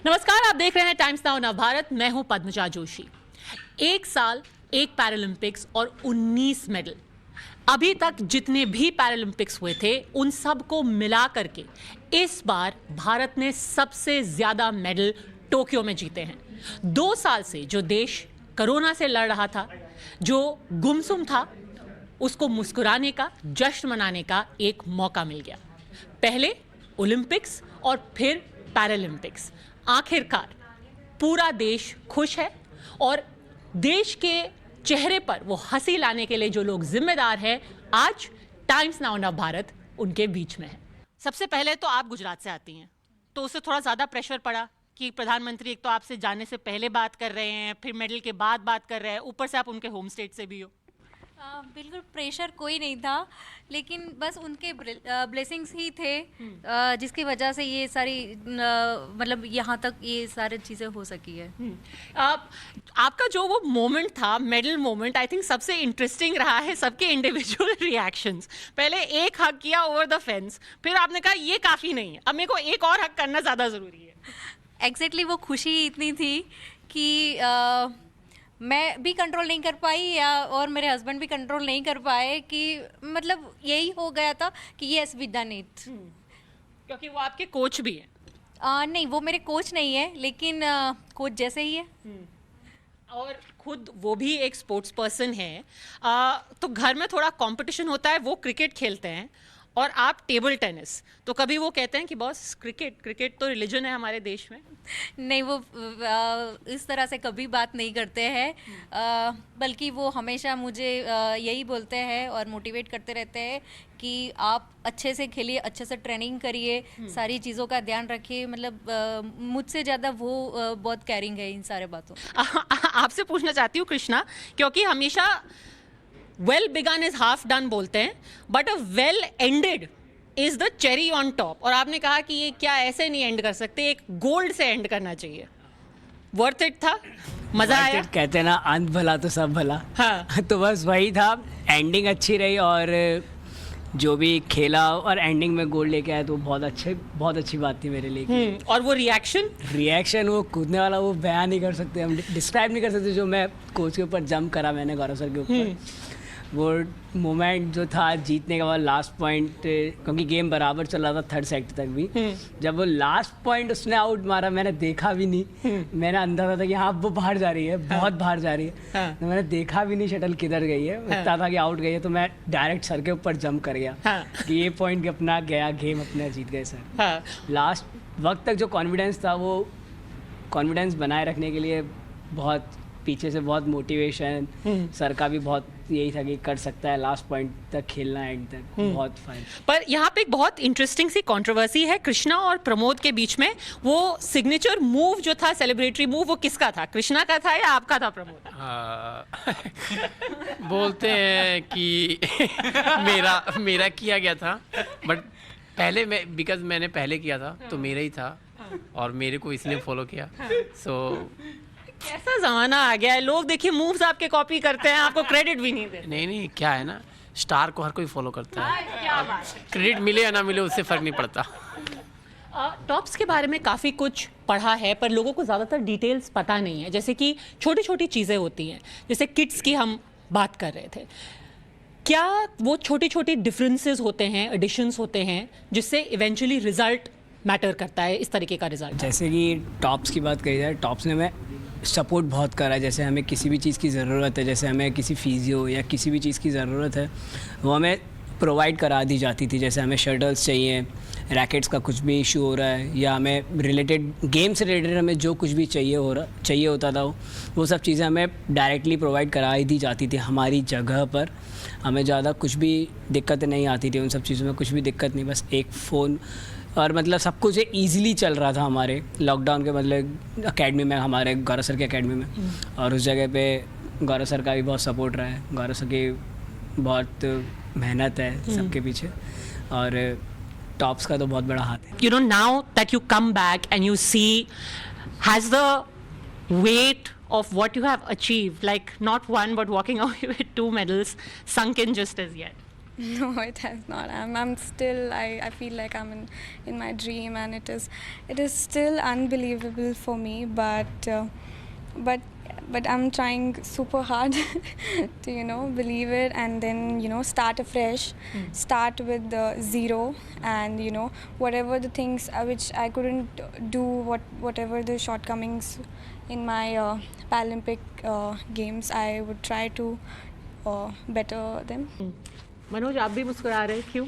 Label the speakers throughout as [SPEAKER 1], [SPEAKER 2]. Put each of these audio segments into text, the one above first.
[SPEAKER 1] नमस्कार, आप देख रहे हैं टाइम्स नाउ नवभारत। मैं हूं पद्मजा जोशी। एक साल, एक पैरालंपिक्स और 19 मेडल। अभी तक जितने भी पैरालंपिक्स हुए थे उन सब को मिला करके इस बार भारत ने सबसे ज्यादा मेडल टोक्यो में जीते हैं। 2 साल से जो देश कोरोना से लड़ रहा था, जो गुमसुम था, उसको मुस्कुराने का, जश्न मनाने का एक मौका मिल गया। पहले ओलंपिक्स और फिर पैरालंपिक्स। आखिरकार पूरा देश खुश है और देश के चेहरे पर वो हंसी लाने के लिए जो लोग जिम्मेदार हैं, आज टाइम्स नाउ नवभारत उनके बीच में है। सबसे पहले तो आप गुजरात से आती हैं, तो उससे थोड़ा ज़्यादा प्रेशर पड़ा कि प्रधानमंत्री एक तो आपसे जाने से पहले बात कर रहे हैं, फिर मेडल के बाद बात कर रहे हैं, ऊपर से आप उनके होम स्टेट से भी हो।
[SPEAKER 2] बिल्कुल प्रेशर कोई नहीं था, लेकिन बस उनके ब्लेसिंग्स ही थे जिसकी वजह से ये सारी मतलब यहाँ तक ये सारी चीज़ें हो सकी है।
[SPEAKER 1] आपका जो वो मोमेंट था, मेडल मोमेंट, आई थिंक सबसे इंटरेस्टिंग रहा है। सबके इंडिविजुअल रिएक्शंस। पहले एक हक किया ओवर द फेंस, फिर आपने कहा ये काफ़ी नहीं है, अब मेरे को एक और हक करना ज़्यादा ज़रूरी है।
[SPEAKER 2] एग्जैक्टली वो खुशी इतनी थी कि मैं भी कंट्रोल नहीं कर पाई और मेरे हस्बैंड भी कंट्रोल नहीं कर पाए कि मतलब यही हो गया था कि येस वी डन इट।
[SPEAKER 1] क्योंकि वो आपके कोच भी हैं।
[SPEAKER 2] नहीं, वो मेरे कोच नहीं है, लेकिन कोच जैसे ही है।
[SPEAKER 1] और खुद वो भी एक स्पोर्ट्स पर्सन है। तो घर में थोड़ा कंपटीशन होता है। वो क्रिकेट खेलते हैं और आप टेबल टेनिस। तो कभी वो कहते हैं कि बॉस क्रिकेट तो रिलीजन है हमारे देश में?
[SPEAKER 2] नहीं, वो इस तरह से कभी बात नहीं करते हैं, बल्कि वो हमेशा मुझे यही बोलते हैं और मोटिवेट करते रहते हैं कि आप अच्छे से खेलिए, अच्छे से ट्रेनिंग करिए, सारी चीज़ों का ध्यान रखिए। मतलब मुझसे ज़्यादा वो बहुत केयरिंग है इन सारे बातों।
[SPEAKER 1] आपसे पूछना चाहती हूँ कृष्णा, क्योंकि हमेशा well begun is half done बोलते हैं, but a well ended is the cherry on top. और आपने कहा कि ये क्या ऐसे नहीं एंड कर सकते, एक गोल्ड से एंड करना चाहिए। वर्थ इट था? मजा आया?
[SPEAKER 3] कहते हैं ना, अंत भला तो सब भला।
[SPEAKER 1] हाँ।
[SPEAKER 3] तो बस वही था, एंडिंग अच्छी रही और जो भी खेला और एंडिंग में गोल्ड लेके आया तो बहुत अच्छी बात थी मेरे लिए।
[SPEAKER 1] और वो रिएक्शन
[SPEAKER 3] वो कूदने वाला, वो बयान नहीं कर सकते, हम डिस्क्राइब नहीं कर सकते। जो मैं कोच के ऊपर जंप करा मैंने गौरव सर के ऊपर, वो मोमेंट जो था जीतने के बाद लास्ट पॉइंट, क्योंकि गेम बराबर चल रहा था थर्ड सेट तक भी, जब वो लास्ट पॉइंट उसने आउट मारा मैंने देखा भी नहीं। मैंने अंदाजा था कि हाँ वो बाहर जा रही है, बहुत बाहर जा रही है। तो मैंने देखा भी नहीं शटल किधर गई है, पता था कि आउट गई है, तो मैं डायरेक्ट सर के ऊपर जंप कर गया कि ये पॉइंट अपना गया, गेम अपना जीत गए सर। लास्ट वक्त तक जो कॉन्फिडेंस था, वो कॉन्फिडेंस बनाए रखने के लिए बहुत पीछे से बहुत मोटिवेशन सर का भी बहुत यही था कि कर सकता है, लास्ट पॉइंट तक खेलना है, एंड तक बहुत फाइन।
[SPEAKER 1] पर यहाँ पे एक बहुत इंटरेस्टिंग सी कंट्रोवर्सी है कृष्णा और प्रमोद के बीच में। वो सिग्नेचर मूव जो था, सेलिब्रेटरी मूव, वो किसका था? कृष्णा का था या आपका था प्रमोद?
[SPEAKER 4] बोलते हैं कि मेरा किया गया था, बट पहले बिकॉज मैंने पहले किया था तो मेरा ही था और मेरे को इसलिए फॉलो किया। सो
[SPEAKER 1] कैसा जमाना आ गया है, लोग देखिए मूव्स आपके कॉपी करते हैं, आपको क्रेडिट भी नहीं देते।
[SPEAKER 4] नहीं, क्या है ना, स्टार को हर कोई फॉलो करता है, क्रेडिट मिले या ना मिले उससे फर्क नहीं पड़ता।
[SPEAKER 1] टॉप्स के बारे में काफ़ी कुछ पढ़ा है, पर लोगों को ज़्यादातर डिटेल्स पता नहीं है। जैसे कि छोटी छोटी चीज़ें होती हैं, जैसे किट्स की हम बात कर रहे थे। क्या वो छोटी छोटी डिफरेंसेस होते हैं, एडिशंस होते हैं, जिससे इवेंचुअली रिजल्ट मैटर करता है, इस तरीके का रिजल्ट?
[SPEAKER 3] जैसे कि टॉप्स की बात करी जाए, टॉप्स ने हमें सपोर्ट बहुत करा है। जैसे हमें किसी भी चीज़ की ज़रूरत है, जैसे हमें किसी फिजियो या किसी भी चीज़ की ज़रूरत है, वो हमें प्रोवाइड करा दी जाती थी। जैसे हमें शटल्स चाहिए, रैकेट्स का कुछ भी इशू हो रहा है, या हमें रिलेटेड गेम से रिलेटेड हमें जो कुछ भी चाहिए होता था, वो सब चीज़ें हमें डायरेक्टली प्रोवाइड कराई दी जाती थी हमारी जगह पर। हमें ज़्यादा कुछ भी दिक्कत नहीं आती थी, उन सब चीज़ों में कुछ भी दिक्कत नहीं, बस एक फ़ोन और मतलब सब कुछ ईज़िली चल रहा था हमारे लॉकडाउन के मतलब एकेडमी में, हमारे गौरव सर की एकेडमी में। और उस जगह पे गौरव सर का भी बहुत सपोर्ट रहा है, गौरव सर की बहुत मेहनत है सबके पीछे, और टॉप्स का तो बहुत बड़ा हाथ है।
[SPEAKER 1] You know, now that you come back and you see, has the weight of what you have achieved, like not one but walking away with 2 medals, sunk in just as yet?
[SPEAKER 5] No, it has not. I'm still. I feel like I'm in my dream, and it is still unbelievable for me. But I'm trying super hard to believe it, and then start afresh, start with zero, and whatever the things which I couldn't do, whatever the shortcomings in my Paralympic games, I would try to better them.
[SPEAKER 1] Manoj, आप भी मुस्कुरा रहे हैं, क्यों?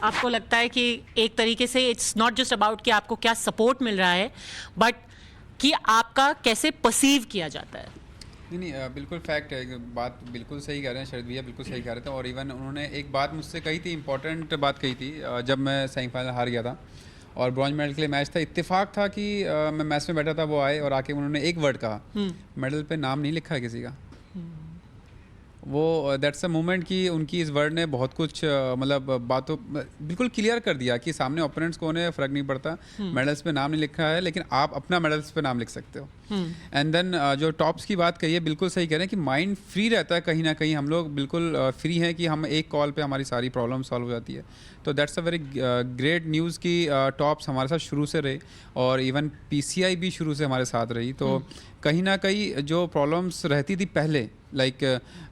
[SPEAKER 1] आपको लगता है कि एक तरीके से इट्स नॉट जस्ट अबाउट कि आपको क्या सपोर्ट मिल रहा है, बट कि आपका कैसे परसीव किया जाता है?
[SPEAKER 6] नहीं, बिल्कुल फैक्ट है, बात बिल्कुल सही कह रहे हैं शरद भैया, बिल्कुल सही कह रहे थे। और इवन उन्होंने एक बात मुझसे कही थी, इंपॉर्टेंट बात कही थी, जब मैं सेमीफाइनल हार गया था और ब्रॉन्ज मेडल के लिए मैच था। इत्तेफाक था कि मैं मैच में बैठा था, वो आए और आके उन्होंने एक वर्ड कहा, मेडल पे नाम नहीं लिखा है किसी का। वो दैट्स अ मोमेंट कि उनकी इस वर्ड ने बहुत कुछ मतलब बातों बिल्कुल क्लियर कर दिया कि सामने ओपोनेंट्स कौन है फ़र्क नहीं पड़ता, मेडल्स पे नाम नहीं लिखा है, लेकिन आप अपना मेडल्स पे नाम लिख सकते हो। एंड देन जो टॉप्स की बात कही है, बिल्कुल सही कह रहे हैं कि माइंड फ्री रहता है कहीं ना कहीं। हम लोग बिल्कुल फ्री हैं कि हम एक कॉल पे हमारी सारी प्रॉब्लम सॉल्व हो जाती है। तो that's a very great news कि टॉप्स हमारे साथ शुरू से रहे और इवन PCI भी शुरू से हमारे साथ रही। तो कहीं ना कहीं जो प्रॉब्लम्स रहती थी पहले, लाइक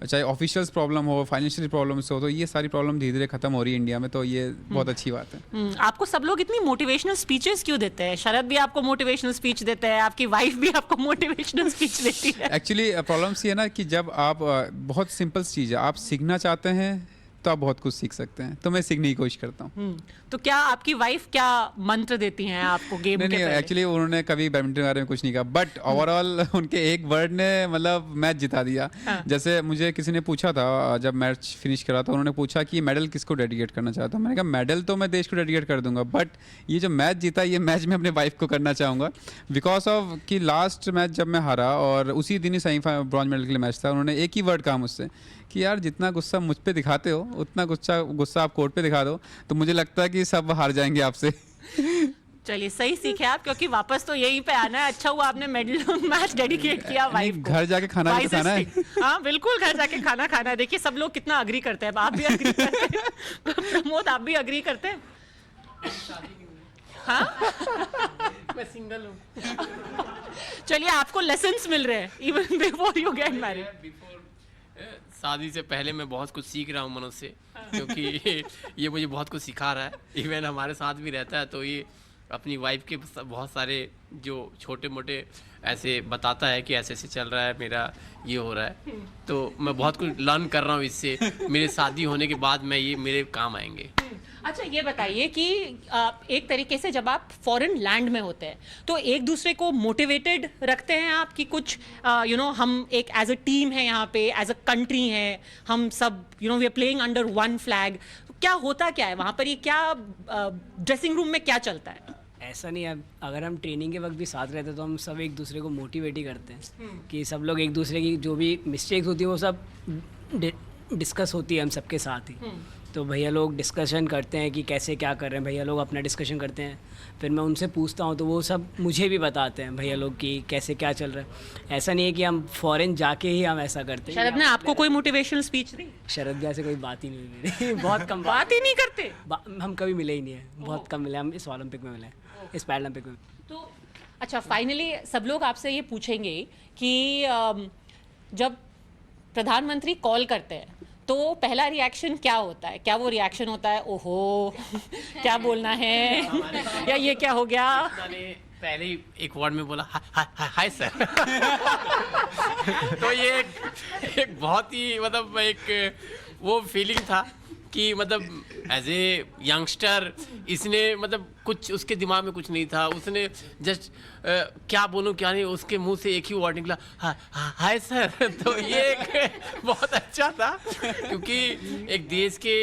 [SPEAKER 6] चाहे ऑफिशियल्स प्रॉब्लम हो, फाइनेंशियल प्रॉब्लम्स हो, तो ये सारी प्रॉब्लम धीरे धीरे खत्म हो रही है इंडिया में। तो ये बहुत अच्छी बात है।
[SPEAKER 1] आपको सब लोग इतनी मोटिवेशनल स्पीचेस क्यों देते हैं? शरद भी आपको मोटिवेशनल स्पीच देते हैं, आपकी वाइफ भी आपको मोटिवेशनल स्पीच देती है।
[SPEAKER 6] एक्चुअली प्रॉब्लम्स ये है ना कि जब आप बहुत सिंपल चीज़ है, आप सीखना चाहते हैं तो आप बहुत कुछ सीख सकते हैं, तो मैं सीखने की कोशिश करता हूँ।
[SPEAKER 1] तो क्या आपकी वाइफ क्या मंत्र देती हैं आपको गेम के
[SPEAKER 6] नहीं,
[SPEAKER 1] पहले?
[SPEAKER 6] एक्चुअली उन्होंने कभी बैडमिंटन के बारे में कुछ नहीं कहा, बट ओवरऑल उनके एक वर्ड ने मतलब मैच जिता दिया। जैसे मुझे किसी ने पूछा था जब मैच फिनिश करा, तो उन्होंने पूछा कि मेडल किसको डेडिकेट करना चाहता हूँ। मैंने कहा मेडल तो मैं देश को डेडिकेट कर दूंगा, बट ये जो मैच जीता, ये मैच मैं अपने वाइफ को करना चाहूँगा, बिकॉज ऑफ कि लास्ट मैच जब मैं हारा और उसी दिन ही सेमीफाइनल ब्रॉन्ज मेडल के लिए मैच था, उन्होंने एक ही वर्ड कहा मुझसे कि यार जितना गुस्सा मुझ पे दिखाते हो, उतना गुस्सा आप कोर्ट पे दिखा दो, तो मुझे लगता है कि सब हार जाएंगे आपसे।
[SPEAKER 1] चलिए, सही सीखे आप, क्योंकि वापस तो यहीं पे आना है। अच्छा हुआ आपने मेडल मैच डेडिकेट किया वाइफ को।
[SPEAKER 6] घर जाके खाना भी तो खाना है।
[SPEAKER 1] हाँ बिल्कुल, घर जाके खाना खाना है। देखिए सब लोग कितना अग्री करते हैं, आप भी अग्री करते हैं। प्रमोद, आप भी अग्री करते हैं? हाँ मैं सिंगल हूँ। चलिए, आपको लेसन्स मिल रहे हैं even before you get married.
[SPEAKER 4] शादी से पहले मैं बहुत कुछ सीख रहा हूँ मनोज से, क्योंकि ये मुझे बहुत कुछ सिखा रहा है। इवन हमारे साथ भी रहता है, तो ये अपनी वाइफ के बहुत सारे जो छोटे मोटे ऐसे बताता है कि ऐसे ऐसे चल रहा है, मेरा ये हो रहा है। तो मैं बहुत कुछ लर्न कर रहा हूँ इससे। मेरे शादी होने के बाद मैं ये मेरे काम आएंगे।
[SPEAKER 1] अच्छा, ये बताइए कि एक तरीके से जब आप फॉरेन लैंड में होते हैं तो एक दूसरे को मोटिवेटेड रखते हैं आप कि कुछ हम एक एज अ टीम है यहाँ पे, एज अ कंट्री है, हम सब we are playing under one flag. तो क्या होता क्या है वहाँ पर? ये क्या ड्रेसिंग रूम में क्या चलता है?
[SPEAKER 3] ऐसा नहीं है, अगर हम ट्रेनिंग के वक्त भी साथ रहते हैं तो हम सब एक दूसरे को मोटिवेट ही करते हैं कि सब लोग एक दूसरे की जो भी मिस्टेक्स होती है वो सब डिस्कस होती है हम सबके साथ ही। तो भैया लोग डिस्कशन करते हैं कि कैसे क्या कर रहे हैं, भैया लोग अपना डिस्कशन करते हैं, फिर मैं उनसे पूछता हूँ तो वो सब मुझे भी बताते हैं भैया लोग कि कैसे क्या चल रहा है। ऐसा नहीं है कि हम फॉरेन जाके ही हम ऐसा करते हैं।
[SPEAKER 1] शरद ने आपको कोई मोटिवेशनल स्पीच दी?
[SPEAKER 3] शरद भैया से कोई बात ही नहीं हुई मेरी। बहुत कम
[SPEAKER 1] बात ही नहीं करते?
[SPEAKER 3] हम कभी मिले ही नहीं है, बहुत कम मिले। हम इस ओलंपिक में मिले, इस पैरालंपिक में।
[SPEAKER 1] तो अच्छा, फाइनली सब लोग आपसे ये पूछेंगे कि जब प्रधानमंत्री कॉल करते हैं तो पहला रिएक्शन क्या होता है? क्या वो रिएक्शन होता है ओहो क्या बोलना है, या ये क्या हो गया?
[SPEAKER 4] पहले ही एक वर्ड में बोला हाय सर। तो ये एक बहुत ही मतलब एक वो फीलिंग था कि मतलब एज ए यंगस्टर इसने मतलब कुछ उसके दिमाग में कुछ नहीं था, उसने जस्ट क्या बोलूं क्या नहीं, उसके मुंह से एक ही वर्ड निकला हाय सर। तो ये एक बहुत अच्छा था, क्योंकि एक देश के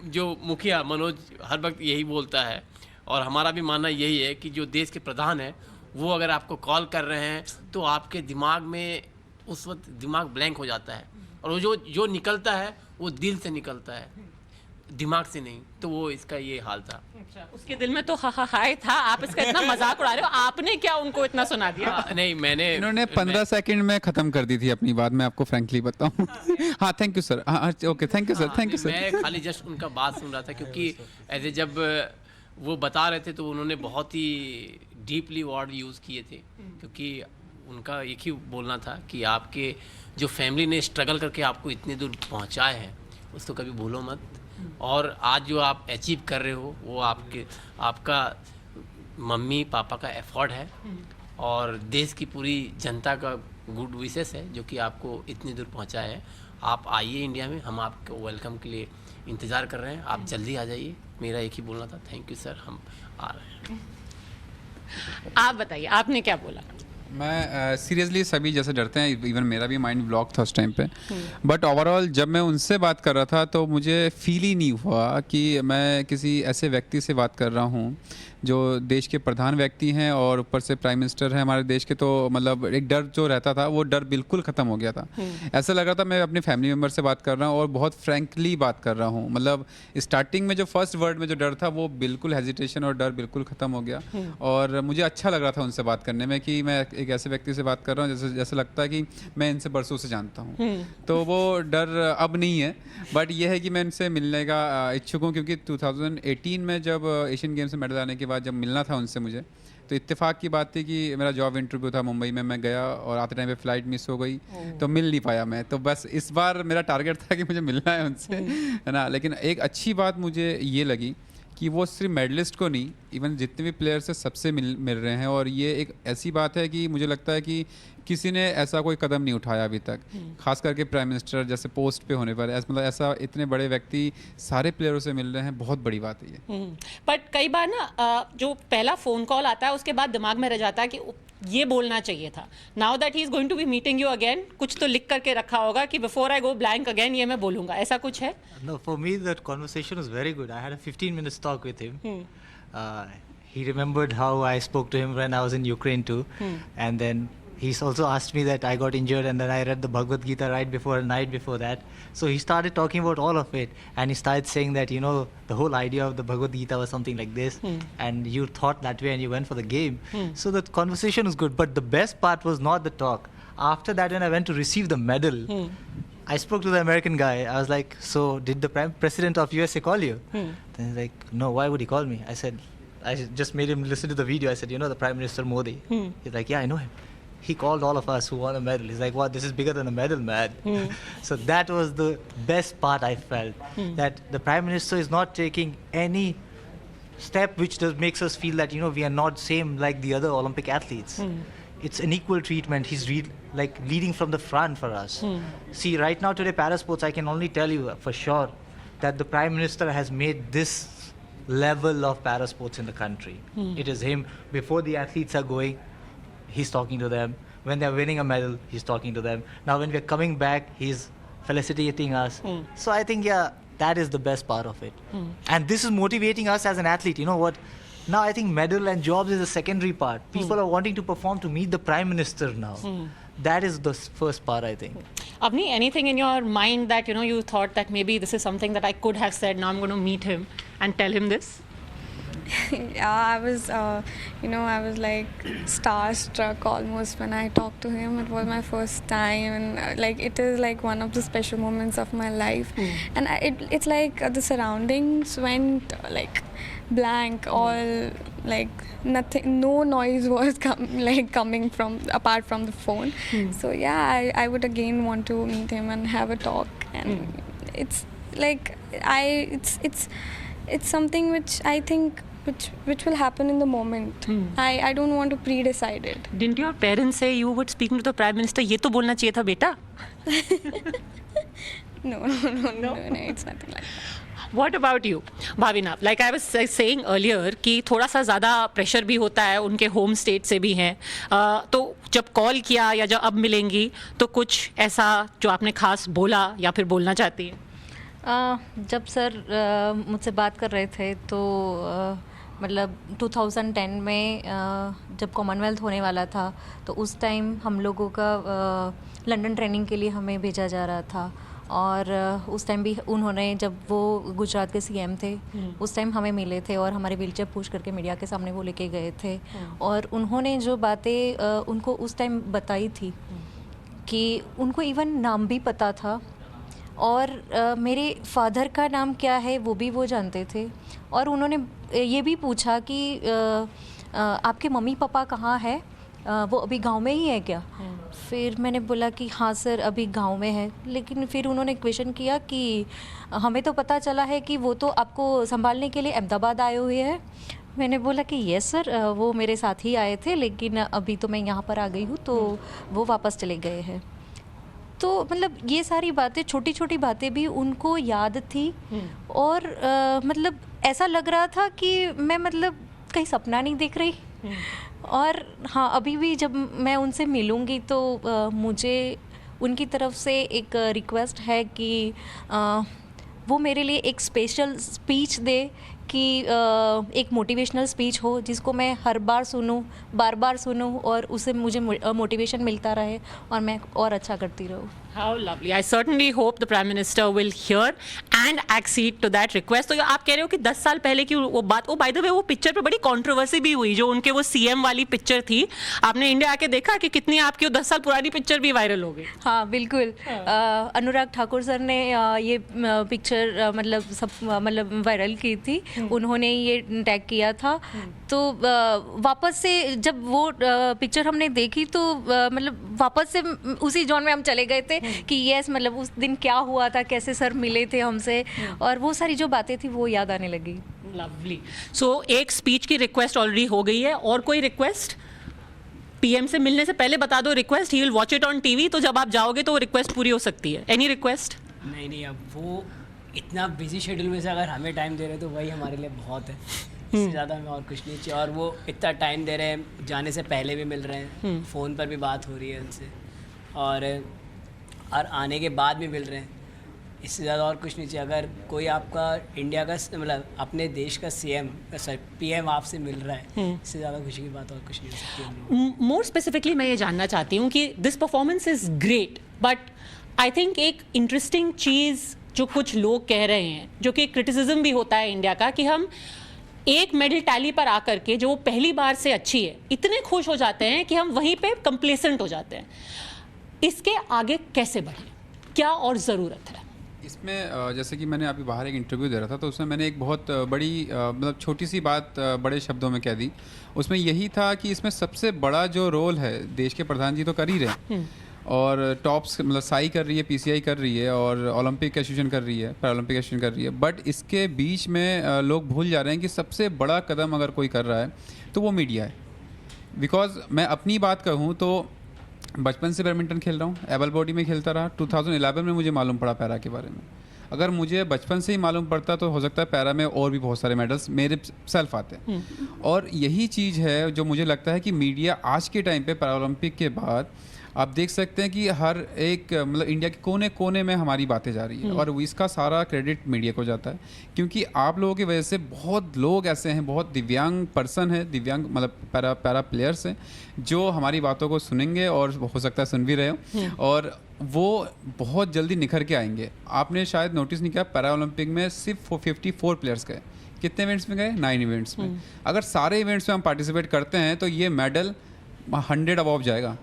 [SPEAKER 4] जो मुखिया मनोज हर वक्त यही बोलता है और हमारा भी मानना यही है कि जो देश के प्रधान है वो अगर आपको कॉल कर रहे हैं तो आपके दिमाग में उस वक्त दिमाग ब्लैंक हो जाता है और वो जो निकलता है वो दिल से निकलता है। दिमाग से नहीं, तो वो इसका ये हाल था।
[SPEAKER 1] अच्छा, उसके दिल में तो हाय था, आप इसका इतना मजाक उड़ा रहे हो, आपने क्या उनको इतना सुना दिया?
[SPEAKER 4] नहीं, मैंने
[SPEAKER 6] इन्होंने 15 सेकंड में ख़त्म कर दी थी अपनी बात, मैं आपको फ्रैंकली बताऊं। हाँ, थैंक यू सर। हाँ, okay, thank you sir, thank you sir.
[SPEAKER 4] मैं खाली जस्ट उनका बात सुन रहा था, क्योंकि ऐसे जब वो बता रहे थे तो उन्होंने बहुत ही डीपली वर्ड यूज़ किए थे, क्योंकि उनका एक ही बोलना था कि आपके जो फैमिली ने स्ट्रगल करके आपको इतनी दूर पहुंचाए हैं, उसको कभी भूलो मत। और आज जो आप अचीव कर रहे हो वो आपका मम्मी पापा का एफर्ट है, और देश की पूरी जनता का गुड विशेस है जो कि आपको इतनी दूर पहुंचाए है। आप आइए इंडिया में, हम आपको वेलकम के लिए इंतज़ार कर रहे हैं, आप जल्दी आ जाइए। मेरा एक ही बोलना था, थैंक यू सर, हम आ रहे हैं।
[SPEAKER 1] आप बताइए, आपने क्या बोला?
[SPEAKER 6] मैं सीरियसली सभी जैसे डरते हैं, इवन मेरा भी माइंड ब्लॉक था उस टाइम पे, बट ओवरऑल जब मैं उनसे बात कर रहा था तो मुझे फील ही नहीं हुआ कि मैं किसी ऐसे व्यक्ति से बात कर रहा हूँ जो देश के प्रधान व्यक्ति हैं और ऊपर से प्राइम मिनिस्टर हैं हमारे देश के। तो मतलब एक डर जो रहता था वो डर बिल्कुल ख़त्म हो गया था। ऐसा लग रहा था मैं अपने फैमिली मेम्बर से बात कर रहा हूँ और बहुत फ्रैंकली बात कर रहा हूँ। मतलब स्टार्टिंग में जो फर्स्ट वर्ड में जो डर था वो बिल्कुल हेजिटेशन और डर बिल्कुल ख़त्म हो गया, और मुझे अच्छा लग रहा था उनसे बात करने में कि मैं एक ऐसे व्यक्ति से बात कर रहा हूँ जैसे लगता है कि मैं इनसे बरसों से जानता हूँ। तो वो डर अब नहीं है, बट ये है कि मैं इनसे मिलने का इच्छुक हूँ, क्योंकि 2018 में जब एशियन गेम्स में मेडल आने के बाद जब मिलना था उनसे मुझे, तो इत्तेफाक की बात थी कि मेरा जॉब इंटरव्यू था मुंबई में, मैं गया और आते टाइम पे फ्लाइट मिस हो गई तो मिल नहीं पाया मैं। तो बस इस बार मेरा टारगेट था कि मुझे मिलना है उनसे, है ना। लेकिन एक अच्छी बात मुझे ये लगी कि वो सिर्फ मेडलिस्ट को नहीं, इवन जितने भी प्लेयर्स हैं सबसे मिल रहे हैं। और ये एक ऐसी बात है कि मुझे लगता है कि किसी ने ऐसा कोई कदम नहीं उठाया अभी तक, खास करके प्राइम मिनिस्टर जैसे पोस्ट पे होने पर। मतलब ऐसा इतने बड़े व्यक्ति सारे प्लेयरों से मिल रहे हैं, बहुत बड़ी बात है ये।
[SPEAKER 1] बट कई बार ना जो पहला फ़ोन कॉल आता है उसके बाद दिमाग में रह जाता है कि ये बोलना चाहिए था। Now that he is going to be meeting you again, कुछ तो लिख करके रखा होगा कि before I go blank again ये मैं बोलूंगा, ऐसा कुछ है?
[SPEAKER 7] No, for me that conversation was very good. I had a 15 minutes talk with him. He remembered how I spoke to him when I was in Ukraine too, and then he's also asked me that I got injured and then I read the Bhagavad Gita night before that. So he started talking about all of it, and he started saying that, you know, the whole idea of the Bhagavad Gita was something like this, and you thought that way and you went for the game. So the conversation was good, but the best part was not the talk. After that, when I went to receive the medal, I spoke to the American guy. I was like, so did the president of USA call you? Then he's like, no, why would he call me? I said, I just made him listen to the video. I said, you know, the Prime Minister Modi. He's like, yeah, I know him. He called all of us who won a medal. He's like, what, this is bigger than a medal, man. So that was the best part I felt, that the Prime Minister is not taking any step which makes us feel that, you know, we are not same like the other Olympic athletes. It's an equal treatment. He's leading from the front for us. See, right now today, parasports, I can only tell you for sure that the Prime Minister has made this level of parasports in the country. It is him. Before the athletes are going, he's talking to them. When they're winning a medal, he's talking to them. Now when we're coming back, he's felicitating us. So I think, yeah, that is the best part of it. And this is motivating us as an athlete. You know what? Now I think medal and jobs is a secondary part. People are wanting to perform to meet the Prime Minister now. That is the first part, I think.
[SPEAKER 1] Avni, anything in your mind that, you know, you thought that maybe this is something that I could have said, now I'm going to meet him and tell him this?
[SPEAKER 5] Yeah, I was, I was like starstruck almost when I talked to him. It was my first time, and it is like one of the special moments of my life. And it's like the surroundings went like blank, all like nothing, no noise was coming from apart from the phone. So yeah, I would again want to meet him and have a talk. And it's like it's something which I think which will happen in the moment. I don't want to pre-decide it.
[SPEAKER 1] Didn't your parents say you would speak to the Prime Minister? ये तो बोलना चाहिए था बेटा.
[SPEAKER 5] No, it's nothing like that.
[SPEAKER 1] What about you, Bhavina? Like I was saying earlier कि थोड़ा सा ज़्यादा प्रेशर भी होता है, उनके होम स्टेट से भी हैं. तो जब कॉल किया या जब अब मिलेंगी तो कुछ ऐसा जो आपने खास बोला या फिर बोलना चाहती है?
[SPEAKER 2] जब सर मुझसे बात कर रहे थे तो मतलब 2010 में जब कॉमनवेल्थ होने वाला था तो उस टाइम हम लोगों का लंदन ट्रेनिंग के लिए हमें भेजा जा रहा था. और उस टाइम भी उन्होंने, जब वो गुजरात के सीएम थे, उस टाइम हमें मिले थे और हमारे व्हीलचेयर पुश करके मीडिया के सामने वो लेके गए थे। और उन्होंने जो बातें उनको उस टाइम बताई थी कि उनको इवन नाम भी पता था, और मेरे फादर का नाम क्या है वो भी वो जानते थे। और उन्होंने ये भी पूछा कि आपके मम्मी पापा कहाँ है, वो अभी गांव में ही है क्या? फिर मैंने बोला कि हाँ सर, अभी गांव में है। लेकिन फिर उन्होंने क्वेश्चन किया कि हमें तो पता चला है कि वो तो आपको संभालने के लिए अहमदाबाद आए हुए हैं। मैंने बोला कि यस सर, वो मेरे साथ ही आए थे, लेकिन अभी तो मैं यहाँ पर आ गई हूँ, तो वो वापस चले गए हैं। तो मतलब ये सारी बातें, छोटी छोटी बातें भी उनको याद थी। और मतलब ऐसा लग रहा था कि मैं मतलब कहीं सपना नहीं देख रही। और हाँ, अभी भी जब मैं उनसे मिलूँगी तो मुझे उनकी तरफ से एक रिक्वेस्ट है कि वो मेरे लिए एक स्पेशल स्पीच दे, कि एक मोटिवेशनल स्पीच हो जिसको मैं हर बार सुनूं, बार बार सुनूं, और उससे मुझे मोटिवेशन मिलता रहे और मैं और अच्छा करती रहूं।
[SPEAKER 1] How lovely. I certainly hope the Prime Minister will hear and accede to that request. तो आप कह रहे हो कि 10 साल पहले की वो बात, ओ बाय द वे वो पिक्चर पे बड़ी कंट्रोवर्सी भी हुई, जो उनके वो सीएम वाली पिक्चर थी। आपने इंडिया आके देखा कि कितनी आपकी वो 10 साल पुरानी पिक्चर भी वायरल हो गई।
[SPEAKER 2] हाँ बिल्कुल। अनुराग ठाकुर सर ने ये पिक्चर मतलब वायरल की थी। उन्होंने ये टैग किया था। तो वापस से जब वो पिक्चर हमने देखी तो मतलब वापस से उसी जोन में हम चले गए थे कि यस, मतलब उस दिन क्या हुआ था, कैसे सर मिले थे हमसे, और वो सारी जो बातें थी वो याद आने लगी।
[SPEAKER 1] लवली। सो एक स्पीच की रिक्वेस्ट ऑलरेडी हो गई है, और कोई रिक्वेस्ट? पीएम से मिलने से पहले बता दो request, he will watch it on TV, तो जब आप जाओगे तो वो रिक्वेस्ट पूरी हो सकती है। Any request?
[SPEAKER 3] नहीं, अब वो इतना बिजी शेड्यूल में से अगर हमें टाइम दे रहे हैं तो वही हमारे लिए बहुत है। इससे ज़्यादा हमें और कुछ नहीं चाहिए। और वो इतना टाइम दे रहे हैं, जाने से पहले भी मिल रहे हैं, फ़ोन पर भी बात हो रही है उनसे, और आने के बाद भी मिल रहे हैं। इससे ज़्यादा और कुछ नहीं चाहिए। अगर कोई आपका इंडिया का मतलब अपने देश का पीएम आपसे मिल रहा है, इससे ज़्यादा खुशी की बात और कुछ नहीं हो सकती।
[SPEAKER 1] मोर स्पेसिफिकली मैं ये जानना चाहती हूँ कि this performance is great, but I think एक इंटरेस्टिंग चीज़ जो कुछ लोग कह रहे हैं, जो कि क्रिटिसिज्म भी होता है इंडिया का, कि हम एक मेडल टैली पर आकर के, जो वो पहली बार से अच्छी है, इतने खुश हो जाते हैं कि हम वहीं पे कंप्लेसेंट हो जाते हैं। इसके आगे कैसे बढ़ें, क्या और ज़रूरत है
[SPEAKER 6] इसमें? जैसे कि मैंने अभी बाहर एक इंटरव्यू दे रहा था, तो उसमें मैंने एक बहुत बड़ी मतलब छोटी सी बात बड़े शब्दों में कह दी। उसमें यही था कि इसमें सबसे बड़ा जो रोल है, देश के प्रधान जी तो कर ही रहे हैं, और टॉप्स मतलब साई कर रही है, पीसीआई कर रही है, और ओलंपिक एसोसिएशन कर रही है, पैरालंपिक एसोसिएशन कर रही है। बट इसके बीच में लोग भूल जा रहे हैं कि सबसे बड़ा कदम अगर कोई कर रहा है तो वो मीडिया है। बिकॉज मैं अपनी बात कहूँ तो बचपन से बैडमिंटन खेल रहा हूँ, एबल बॉडी में खेलता रहा। 2011 में मुझे मालूम पड़ा पैरा के बारे में। अगर मुझे बचपन से ही मालूम पड़ता तो हो सकता है पैरा में और भी बहुत सारे मेडल्स मेरे सेल्फ आते हैं। और यही चीज़ है जो मुझे लगता है कि मीडिया आज के टाइम पे पैरालंपिक के बाद आप देख सकते हैं कि हर एक मतलब इंडिया के कोने कोने में हमारी बातें जा रही है, और इसका सारा क्रेडिट मीडिया को जाता है। क्योंकि आप लोगों की वजह से बहुत लोग ऐसे हैं, बहुत दिव्यांग पर्सन है, दिव्यांग मतलब पैरा प्लेयर्स हैं, जो हमारी बातों को सुनेंगे, और हो सकता है सुन भी रहे हो, और वो बहुत जल्दी निखर के आएंगे। आपने शायद नोटिस नहीं किया, पैरा ओलंपिक में सिर्फ 54 प्लेयर्स गए। कितने इवेंट्स में गए? 9 इवेंट्स में। अगर सारे इवेंट्स में हम पार्टिसिपेट करते हैं तो ये मेडल 100 अबव जाएगा।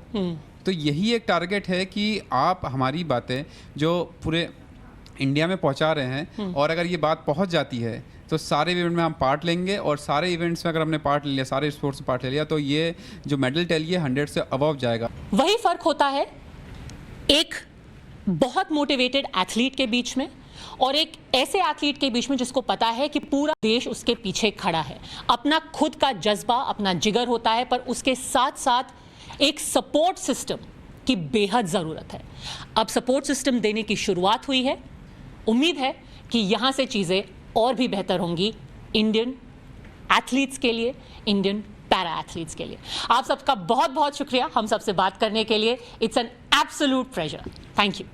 [SPEAKER 6] तो यही एक टारगेट है कि आप हमारी बातें जो पूरे इंडिया में पहुंचा रहे हैं, और अगर ये बात पहुंच जाती है तो सारे इवेंट में हम पार्ट लेंगे, और सारे इवेंट्स में अगर हमने पार्ट ले लिया, सारे स्पोर्ट्स में पार्ट ले लिया, तो ये जो मेडल टैली है 100 से अबव जाएगा।
[SPEAKER 1] वही फर्क होता है एक बहुत मोटिवेटेड एथलीट के बीच में और एक ऐसे एथलीट के बीच में जिसको पता है कि पूरा देश उसके पीछे खड़ा है। अपना खुद का जज्बा, अपना जिगर होता है, पर उसके साथ साथ एक सपोर्ट सिस्टम की बेहद ज़रूरत है। अब सपोर्ट सिस्टम देने की शुरुआत हुई है। उम्मीद है कि यहाँ से चीज़ें और भी बेहतर होंगी इंडियन एथलीट्स के लिए, इंडियन पैरा एथलीट्स के लिए। आप सबका बहुत बहुत शुक्रिया हम सबसे बात करने के लिए। It's an absolute pleasure. Thank you.